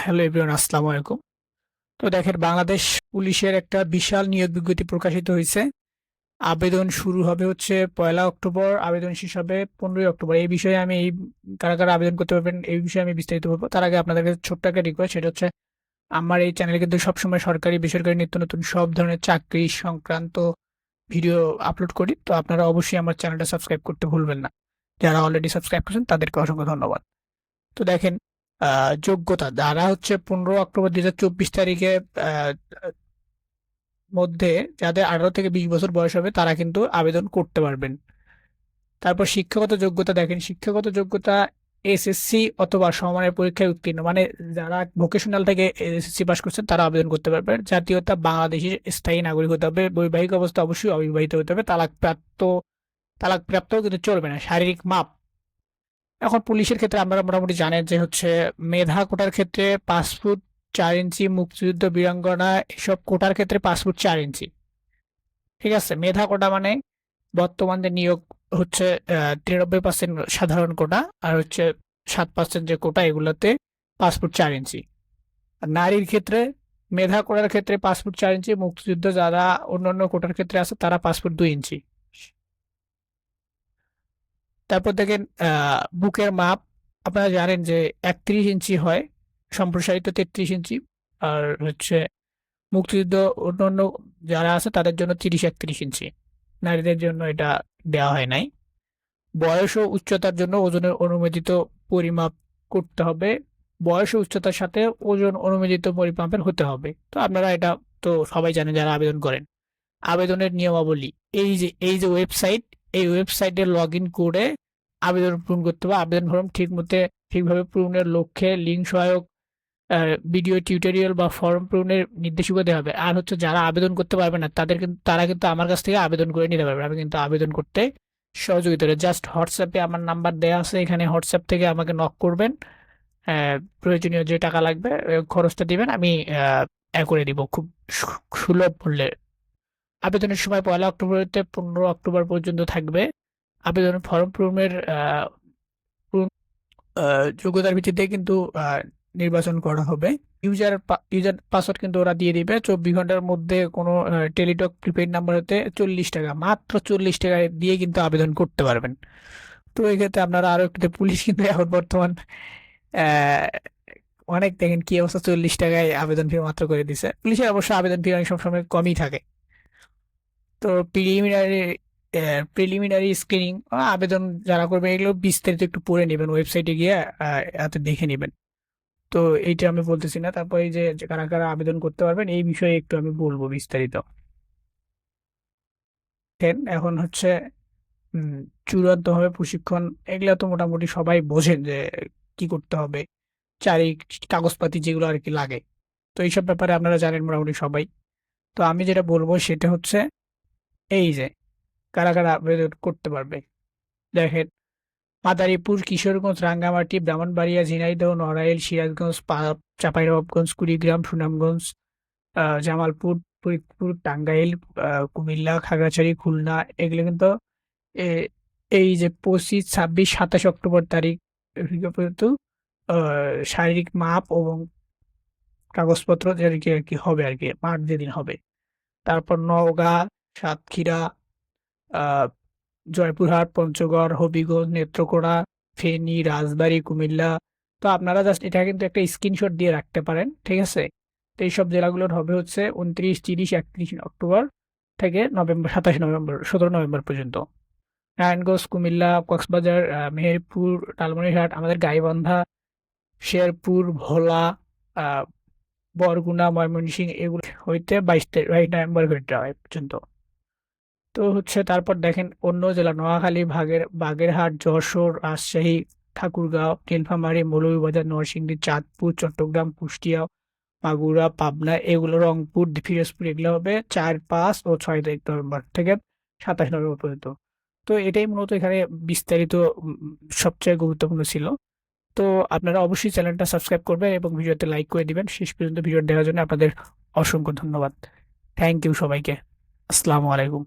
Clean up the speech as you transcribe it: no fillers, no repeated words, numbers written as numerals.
Hello everyone, আসসালামু আলাইকুম। তো দেখেন, বাংলাদেশ পুলিশের একটা বিশাল নিয়োগ বিজ্ঞপ্তি প্রকাশিত হয়েছে। আবেদন শুরু হবে হচ্ছে 1 অক্টোবর, আবেদন শেষ হবে 15 অক্টোবর। এই বিষয়ে আমি কারা কারা আবেদন করতে পারবেন এই বিষয়ে আমি বিস্তারিত বলবো। তার আগে আপনাদের কাছে ছোট্ট একটা রিকোয়েস্ট, সেটা হচ্ছে আমার এই চ্যানেলে কিন্তু সবসময় সরকারি বেসরকারি নিত্য নতুন সব ধরনের চাকরি সংক্রান্ত ভিডিও আপলোড করি। তো আপনারা অবশ্যই আমার চ্যানেলটা সাবস্ক্রাইব করতে ভুলবেন না। যারা অলরেডি সাবস্ক্রাইব করেছেন তাদেরকে অসংখ্য ধন্যবাদ। তো দেখেন, যোগ্যতা যারা হচ্ছে 15 অক্টোবর 2024 তারিখে আহ, মধ্যে যাদের 18 থেকে 20 বছর বয়স হবে তারা কিন্তু আবেদন করতে পারবেন। তারপর শিক্ষাগত যোগ্যতা দেখেন, শিক্ষাগত যোগ্যতা এসএসসি অথবা সমমানের পরীক্ষায় উত্তীর্ণ, মানে যারা ভোকেশনাল থেকে এসএসসি পাস করছেন তারা আবেদন করতে পারবেন। জাতীয়তা বাংলাদেশের স্থায়ী নাগরিক হতে হবে। বৈবাহিক অবস্থা অবশ্যই অবিবাহিত হতে হবে। তালাক প্রাপ্তও কিন্তু চলবে না। শারীরিক মাপ, এখন পুলিশের ক্ষেত্রে আমরা মোটামুটি জানেন যে হচ্ছে মেধা কোটার ক্ষেত্রে 5 ফুট 4 ইঞ্চি, মুক্তিযুদ্ধ বীরাঙ্গনা এসব কোটার ক্ষেত্রে 5 ফুট 4 ইঞ্চি। ঠিক আছে, মেধা কোটা মানে বর্তমান যে নিয়োগ হচ্ছে 93% সাধারণ কোটা, আর হচ্ছে 7% যে কোটা, এগুলোতে 5 ফুট 4 ইঞ্চি। আর নারীর ক্ষেত্রে মেধা কোটার ক্ষেত্রে 5 ফুট 4 ইঞ্চি, মুক্তিযুদ্ধ যারা অন্যান্য কোটার ক্ষেত্রে আছে তারা 5 ফুট 2 ইঞ্চি। তারপর দেখেন, বুকের মাপ আপনারা জানেন যে 31 ইঞ্চি হয়, সম্প্রসারিত 33 ইঞ্চি। আর হচ্ছে মুক্তিযুদ্ধ অন্যান্য যারা আছে তাদের জন্য 30-31 ইঞ্চি। নারীদের জন্য এটা দেওয়া হয় নাই। বয়স ও উচ্চতার জন্য ওজনের অনুমোদিত পরিমাপ করতে হবে। বয়স ও উচ্চতার সাথে ওজন অনুমোদিত পরিমাপের হতে হবে। তো আপনারা এটা তো সবাই জানেন যারা আবেদন করেন। আবেদনের নিয়মাবলী, এই যে ওয়েবসাইট, এই ওয়েবসাইটে লগ ইন করে আবেদন পূরণ করতে হবে। আবেদন ফর্ম ঠিকভাবে পূরণের লক্ষ্যে লিঙ্ক সহায়ক ভিডিও টিউটোরিয়াল বা ফর্ম পূরণের নির্দেশিকা দেওয়া হবে। আর হচ্ছে যারা আবেদন করতে পারবে না তারা কিন্তু আমার কাছ থেকে আবেদন করে নিতে পারবে। আমি কিন্তু আবেদন করতে সহযোগিতা করি। জাস্ট হোয়াটসঅ্যাপে আমার নাম্বার দেওয়া আছে, এখানে হোয়াটসঅ্যাপ থেকে আমাকে নক করবেন। প্রয়োজনীয় যে টাকা লাগবে খরচটা দিবেন, আমি করে দিব খুব সুলভ মূল্যে। আবেদনের সময় 1 অক্টোবর হতে 15 অক্টোবর পর্যন্ত থাকবে। আবেদনের ফর্ম পূরণের যোগ্যতার ভিত্তিতে কিন্তু নির্বাচন করা হবে। ইউজার পাসওয়ার্ড কিন্তু ওরা দিয়ে দিবে 24 ঘন্টার মধ্যে। কোনো টেলিটক প্রিপেইড নাম্বার হতে 40 টাকা, মাত্র 40 টাকা দিয়ে কিন্তু আবেদন করতে পারবেন। তো এক্ষেত্রে আপনারা আরো একটু, পুলিশ কিন্তু এখন বর্তমান আহ, অনেক দেখেন কি অবস্থা, 40 টাকায় আবেদন ফি মাত্র করে দিছে। পুলিশের অবশ্য আবেদন ফি অনেক সময় কমই থাকে। তো প্রিলিমিনারি স্ক্রিনিং আবেদন যারা করবে এগুলো বিস্তারিত একটু পড়ে নেবেন, ওয়েবসাইটে গিয়ে এত দেখে নেবেন। তো এইটা আমি বলতেছি না। তারপর এই যে কারা কারা আবেদন করতে পারবেন এই বিষয়ে একটু আমি বলবো বিস্তারিত। এখন হচ্ছে উম, চূড়ান্ত ভাবে প্রশিক্ষণ, এগুলা তো মোটামুটি সবাই বোঝেন যে কি করতে হবে, চারি কাগজপাতি যেগুলো আর কি লাগে। তো এইসব ব্যাপারে আপনারা জানেন মোটামুটি সবাই। তো আমি যেটা বলবো সেটা হচ্ছে এই যে কারা কারা আবেদন করতে পারবে। দেখেন, মাদারীপুর, কিশোরগঞ্জ, রাঙ্গামাটি, ব্রাহ্মণবাড়িয়া, ঝিনাইদহ, নড়াইল, সিরাজগঞ্জ, চাঁপাইনবাবগঞ্জ, কুড়িগ্রাম, সুনামগঞ্জ, জামালপুর, ফরিদপুর, টাঙ্গাইল, কুমিল্লা, খাগড়াছড়ি, খুলনা, এগুলো কিন্তু এ- এই যে 25, 26, 27 অক্টোবর তারিখ পর্যন্ত শারীরিক মাপ এবং কাগজপত্র আর কি হবে আর কি, মাঠ যেদিন হবে। তারপর নওগাঁ, সাতক্ষীরা, আহ জয়পুরহাট, পঞ্চগড়, হবিগঞ্জ, নেত্রকোনা, ফেনী, রাজবাড়ী, কুমিল্লা। তো আপনারা জাস্ট এটা কিন্তু একটা স্ক্রিনশট দিয়ে রাখতে পারেন, ঠিক আছে। তো এইসব জেলাগুলোর হবে হচ্ছে 29, 30, 31 অক্টোবর থেকে নভেম্বর, 27 নভেম্বর, 17 নভেম্বর পর্যন্ত। নারায়ণগঞ্জ, কুমিল্লা, কক্সবাজার, মেহেরপুর, লালমনিরহাট, আমাদের গাইবান্ধা, শেরপুর, ভোলা, আহ বরগুনা, ময়মনসিংহ, এগুলো হইতে 22 নভেম্বর পর্যন্ত। তো হচ্ছে তারপর দেখেন অন্য জেলা, নোয়াখালী, বাগেরহাট, যশোর, রাজশাহী, ঠাকুরগাঁও, নীলফামারী, মৌলভীবাজার, নরসিংদী, চাঁদপুর, চট্টগ্রাম, কুষ্টিয়া, মাগুরা, পাবনা, এগুলো, রংপুর, পিরোজপুর, এগুলো হবে 4, 5 ও 6 নভেম্বর থেকে 27 নভেম্বর পর্যন্ত। তো এটাই মূলত এখানে বিস্তারিত সবচেয়ে গুরুত্বপূর্ণ ছিল। তো আপনারা অবশ্যই চ্যানেলটা সাবস্ক্রাইব করবেন এবং ভিডিওতে লাইক করে দিবেন। শেষ পর্যন্ত ভিডিও দেখার জন্য আপনাদের অসংখ্য ধন্যবাদ। থ্যাংক ইউ সবাইকে। আসসালামু আলাইকুম।